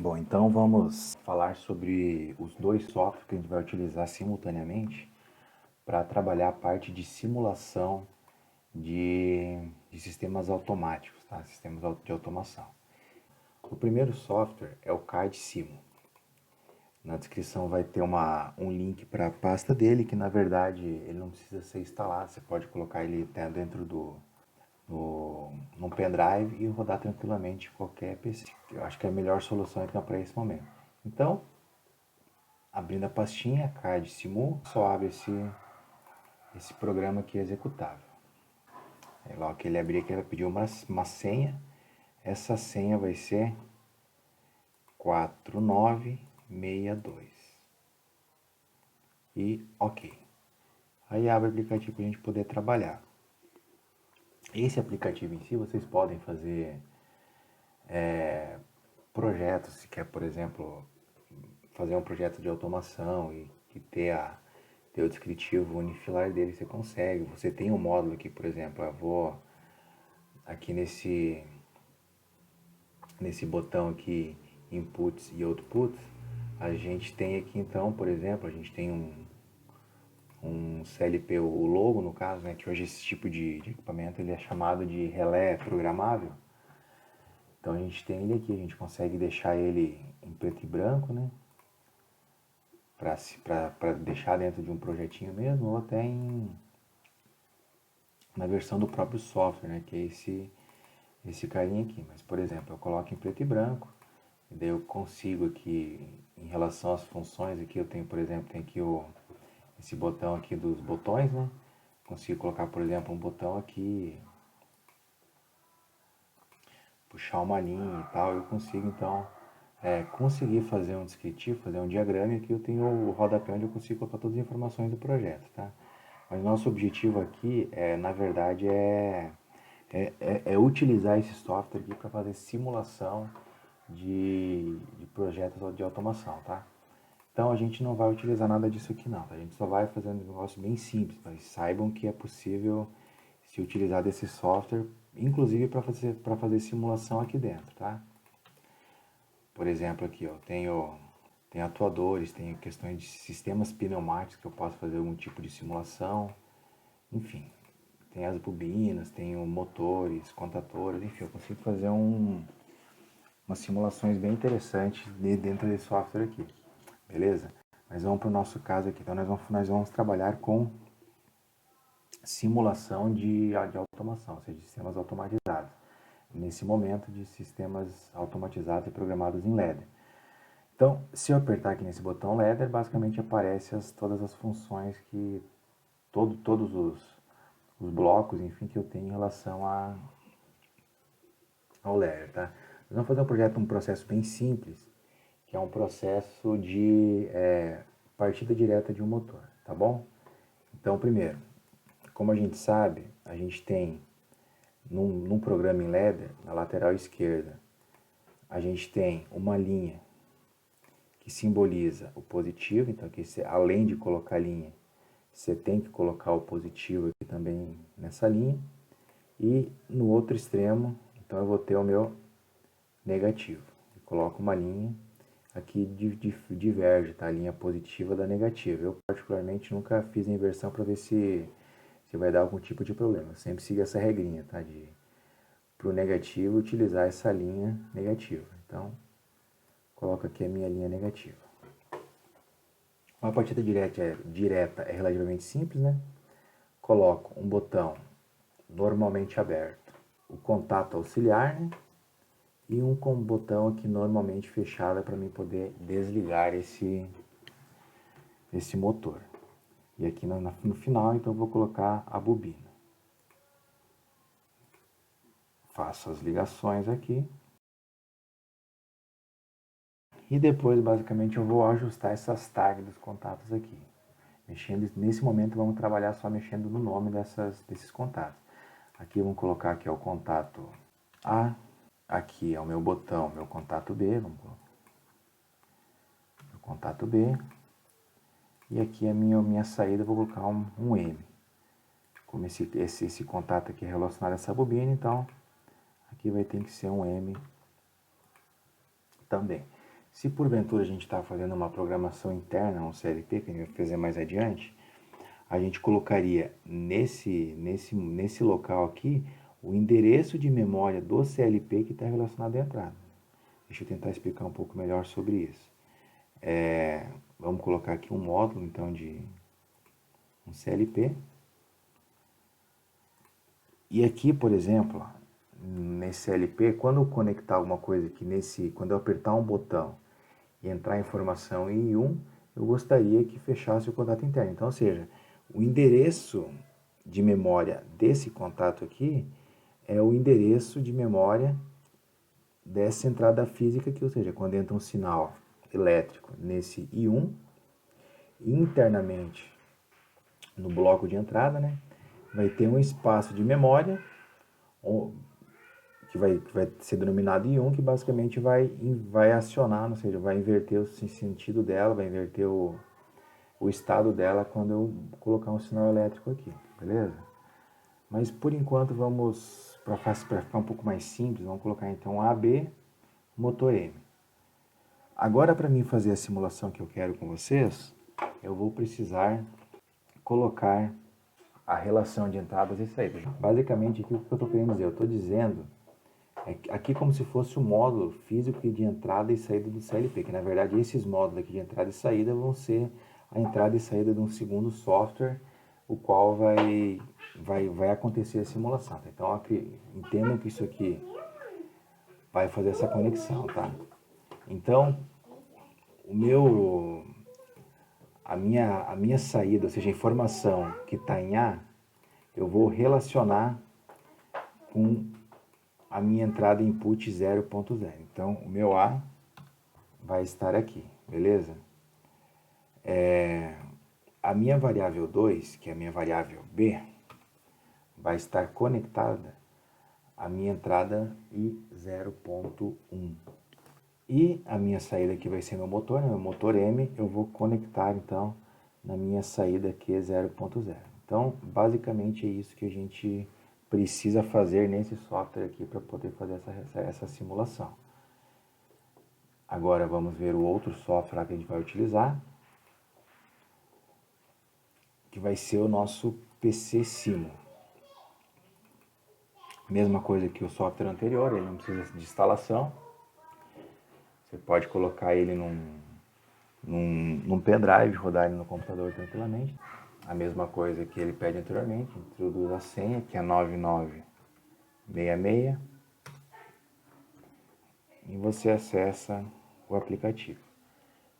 Bom, então vamos falar sobre os dois softwares que a gente vai utilizar simultaneamente para trabalhar a parte de simulação de sistemas automáticos, tá? Sistemas de automação. O primeiro software é o CAD-Simo. Na descrição vai ter um link para a pasta dele, que na verdade ele não precisa ser instalado, você pode colocar ele até dentro num pendrive e rodar tranquilamente em qualquer PC. Eu acho que é a melhor solução então para esse momento. Então, abrindo a pastinha CAD-Simu, só abre esse programa aqui executável. Aí, logo que ele abrir aqui, ele vai pedir uma senha. Essa senha vai ser 4962. E ok. Aí abre o aplicativo para a gente poder trabalhar. Esse aplicativo em si, vocês podem fazer projetos, se quer, por exemplo, fazer um projeto de automação e ter o descritivo unifilar dele, você consegue. Você tem um módulo aqui, por exemplo, eu vou aqui nesse botão aqui, inputs e outputs, a gente tem aqui então, por exemplo, a gente tem um CLP, o logo no caso, né, que hoje esse tipo de equipamento ele é chamado de relé programável. Então a gente tem ele aqui, a gente consegue deixar ele em preto e branco, né, para deixar dentro de um projetinho mesmo, ou até na versão do próprio software, né, que é esse carinha aqui. Mas, por exemplo, eu coloco em preto e branco, e daí eu consigo aqui, em relação às funções, aqui eu tenho, por exemplo, tem aqui esse botão aqui dos botões, né? Consigo colocar, por exemplo, um botão aqui, puxar uma linha e tal, eu consigo, então, conseguir fazer um descritivo, fazer um diagrama, e aqui eu tenho o rodapé onde eu consigo colocar todas as informações do projeto, tá? Mas nosso objetivo aqui, na verdade, é utilizar esse software aqui para fazer simulação de projetos de automação, tá? Então a gente não vai utilizar nada disso aqui não, tá? A gente só vai fazer um negócio bem simples, mas saibam que é possível se utilizar desse software, inclusive para fazer simulação aqui dentro, tá? Por exemplo, aqui eu tenho atuadores, tenho questões de sistemas pneumáticos que eu posso fazer algum tipo de simulação, enfim, tem as bobinas, tenho motores, contadores, enfim, eu consigo fazer umas simulações bem interessantes dentro desse software aqui, beleza? Mas vamos para o nosso caso aqui, então nós vamos trabalhar com simulação de automação, ou seja, de sistemas automatizados. Nesse momento de sistemas automatizados e programados em Ladder. Então, se eu apertar aqui nesse botão Ladder, basicamente aparece todas as funções que todos os blocos, enfim, que eu tenho em relação ao Ladder, tá? Nós vamos fazer um processo bem simples, que é um processo de partida direta de um motor, tá bom? Então, primeiro, como a gente sabe, a gente tem num programa em Ladder, na lateral esquerda, a gente tem uma linha que simboliza o positivo, então aqui você, além de colocar a linha, você tem que colocar o positivo aqui também nessa linha, e no outro extremo, então eu vou ter o meu negativo. Eu coloco uma linha, aqui diverge, tá? A linha positiva da negativa. Eu particularmente nunca fiz a inversão para ver se vai dar algum tipo de problema. Eu sempre sigo essa regrinha, tá? Para o negativo utilizar essa linha negativa. Então, coloco aqui a minha linha negativa. Uma partida direta é relativamente simples, né? Coloco um botão normalmente aberto, o contato auxiliar, né? E um com botão aqui normalmente fechado para mim poder desligar esse motor. E aqui no final, então, eu vou colocar a bobina. Faço as ligações aqui. E depois, basicamente, eu vou ajustar essas tags dos contatos aqui. Nesse momento, vamos trabalhar só mexendo no nome desses contatos. Aqui vamos colocar aqui o contato A. Aqui é o meu botão, meu contato B. Vamos colocar meu contato B. E aqui a minha saída, eu vou colocar um M. Como esse contato aqui é relacionado a essa bobina, então aqui vai ter que ser um M também. Se porventura a gente está fazendo uma programação interna, um CLP, que a gente vai fazer mais adiante, a gente colocaria nesse local aqui o endereço de memória do CLP que está relacionado à entrada. Deixa eu tentar explicar um pouco melhor sobre isso. Vamos colocar aqui um módulo, então, de um CLP. E aqui, por exemplo, nesse CLP, quando eu conectar alguma coisa aqui, quando eu apertar um botão e entrar informação em I1, eu gostaria que fechasse o contato interno. Então, ou seja, o endereço de memória desse contato aqui é o endereço de memória dessa entrada física aqui, ou seja, quando entra um sinal elétrico nesse I1, internamente no bloco de entrada, né, vai ter um espaço de memória que vai ser denominado I1, que basicamente vai acionar, ou seja, vai inverter o sentido dela, vai inverter o estado dela quando eu colocar um sinal elétrico aqui, beleza? Mas por enquanto vamos, para ficar um pouco mais simples, vamos colocar então AB, motor M. Agora, para mim fazer a simulação que eu quero com vocês, eu vou precisar colocar a relação de entradas e saídas. Basicamente, aqui o que eu estou querendo dizer? Eu estou dizendo aqui como se fosse um módulo físico de entrada e saída do CLP, que na verdade esses módulos aqui de entrada e saída vão ser a entrada e saída de um segundo software, o qual vai acontecer a simulação. Então, aqui, entendam que isso aqui vai fazer essa conexão, tá? Então, a minha saída, ou seja, a informação que está em A, eu vou relacionar com a minha entrada input 0.0. Então, o meu A vai estar aqui, beleza? A minha variável 2, que é a minha variável B, vai estar conectada à minha entrada I 0.1. E a minha saída aqui vai ser meu motor, né? Meu motor M, eu vou conectar então na minha saída Q 0.0. Então, basicamente é isso que a gente precisa fazer nesse software aqui para poder fazer essa simulação. Agora vamos ver o outro software que a gente vai utilizar, que vai ser o nosso PC Simo. Mesma coisa que o software anterior, ele não precisa de instalação. Você pode colocar ele num pendrive, rodar ele no computador tranquilamente. A mesma coisa que ele pede anteriormente, introduz a senha, que é 9966, e você acessa o aplicativo.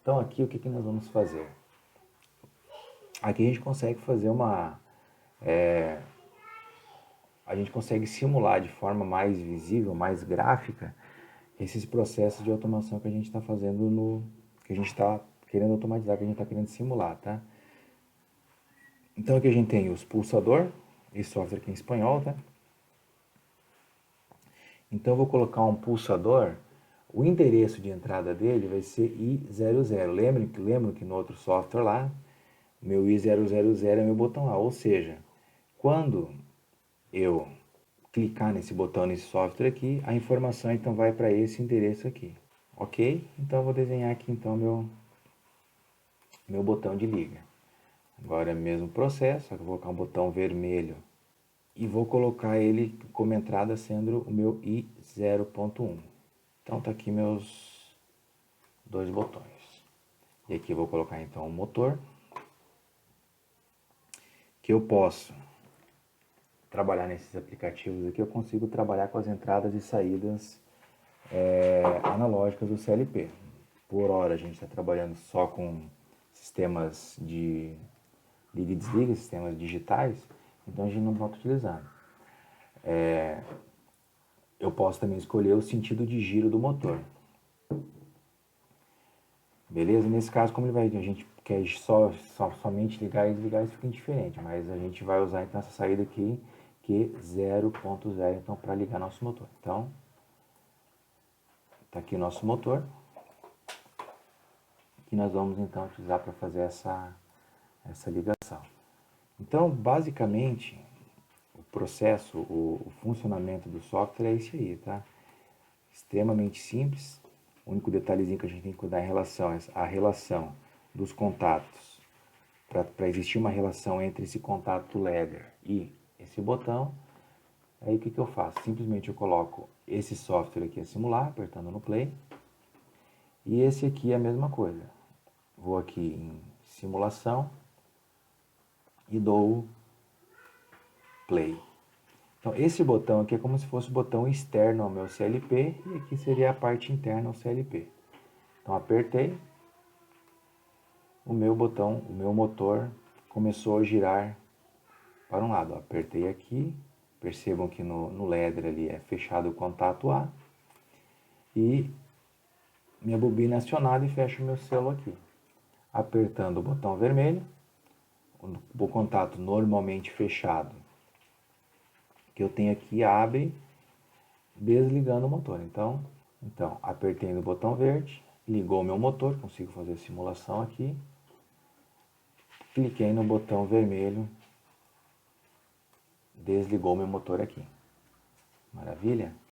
Então aqui o que nós vamos fazer? Aqui a gente consegue fazer a gente consegue simular de forma mais visível, mais gráfica, esses processos de automação que a gente está fazendo que a gente está querendo automatizar, que a gente está querendo simular, tá? Então aqui a gente tem os pulsador, esse software aqui em espanhol, tá? Então eu vou colocar um pulsador, o endereço de entrada dele vai ser I00. Lembra que no outro software lá, meu I000 é meu botão lá, ou seja, quando eu clicar nesse botão, nesse software aqui, a informação então vai para esse endereço aqui, ok? Então eu vou desenhar aqui então meu botão de liga. Agora é o mesmo processo, só que eu vou colocar um botão vermelho e vou colocar ele como entrada sendo o meu I0.1. Então tá aqui meus dois botões. E aqui eu vou colocar então o motor, que eu posso trabalhar nesses aplicativos aqui, eu consigo trabalhar com as entradas e saídas analógicas do CLP. Por hora a gente está trabalhando só com sistemas de liga e desliga, sistemas digitais, então a gente não está utilizando. Eu posso também escolher o sentido de giro do motor. Beleza? Nesse caso, como a gente quer somente ligar e desligar, isso fica indiferente, mas a gente vai usar então essa saída aqui, que é 0.0, então, para ligar nosso motor. Então, está aqui o nosso motor, que nós vamos então utilizar para fazer essa ligação. Então, basicamente, o processo, o funcionamento do software é esse aí, tá? Extremamente simples. O único detalhezinho que a gente tem que cuidar em relação é a relação dos contatos. Para existir uma relação entre esse contato ladder e esse botão, aí o que eu faço? Simplesmente eu coloco esse software aqui a simular, apertando no play. E esse aqui é a mesma coisa. Vou aqui em simulação e dou play. Então esse botão aqui é como se fosse o botão externo ao meu CLP e aqui seria a parte interna ao CLP. Então apertei, o meu motor começou a girar para um lado. Apertei aqui, percebam que no ladder ali é fechado o contato A e minha bobina é acionada e fecho o meu selo aqui. Apertando o botão vermelho, o contato normalmente fechado que eu tenho aqui abre, desligando o motor. Então apertei no botão verde, ligou o meu motor, consigo fazer a simulação aqui. Cliquei no botão vermelho, desligou meu motor aqui. Maravilha?